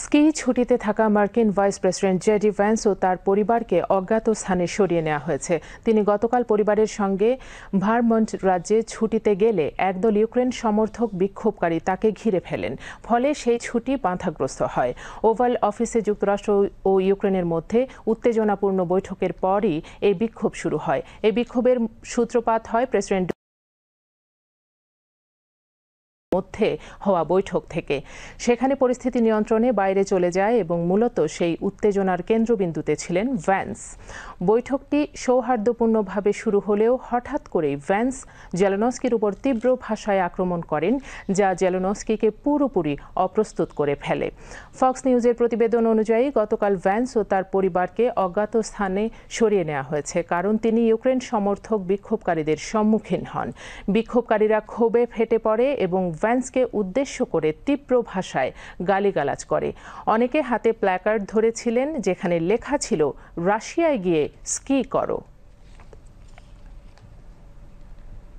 Ski ছুটিতে থাকা মার্কিন ভাইস প্রেসিডেন্ট জেডি ভ্যান্স ও তার পরিবারকে অজ্ঞাত স্থানে সরিয়ে নেওয়া হয়েছে। তিনি গতকাল পরিবারের সঙ্গে ভারমন্ট রাজ্যে ছুটিতে গেলে একদল ইউক্রেন সমর্থক বিক্ষোভকারী তাকে ঘিরে ফেলেন। ফলে সেই ছুটি বাধাগ্রস্ত হয়। ওভাল অফিসে যুক্তরাষ্ট্র ও ইউক্রেনের মধ্যে উত্তেজনাপূর্ণ বৈঠকের পরই এই বিক্ষোভ শুরু হয়। এই বিক্ষোভের সূত্রপাত হয় প্রেসিডেন্ট মধ্যে হওয়া বৈঠক থেকে। সেখানে পরিস্থিতি নিয়ন্ত্রণে বাইরে চলে যায় এবং মূলত সেই উত্তেজনার কেন্দ্রবিন্দুতে ছিলেন ভ্যান্স। বৈঠকটি সৌহার্দ্যপূর্ণভাবে শুরু হলেও হঠাৎ করেই ভ্যান্স জেলেনস্কির উপর তীব্র ভাষায় আক্রমণ করেন, যা জেলেনস্কিকে পুরোপুরি অপ্রস্তুত করে ফেলে। ফক্স নিউজের প্রতিবেদন অনুযায়ী গতকাল ভ্যান্স ও তার পরিবারকে অজ্ঞাত স্থানে সরিয়ে নেওয়া হয়েছে, কারণ তিনি ইউক্রেন সমর্থক বিক্ষোভকারীদের সম্মুখীন হন। বিক্ষোভকারীরা ক্ষোভে ফেটে পড়ে এবং ভ্যান্সকে উদ্দেশ্য করে তীব্র ভাষায় গালিগালাজ করে। অনেকে হাতে প্ল্যাকার্ড ধরেছিলেন যেখানে লেখা ছিল, রাশিয়ায় গিয়ে স্কি করো।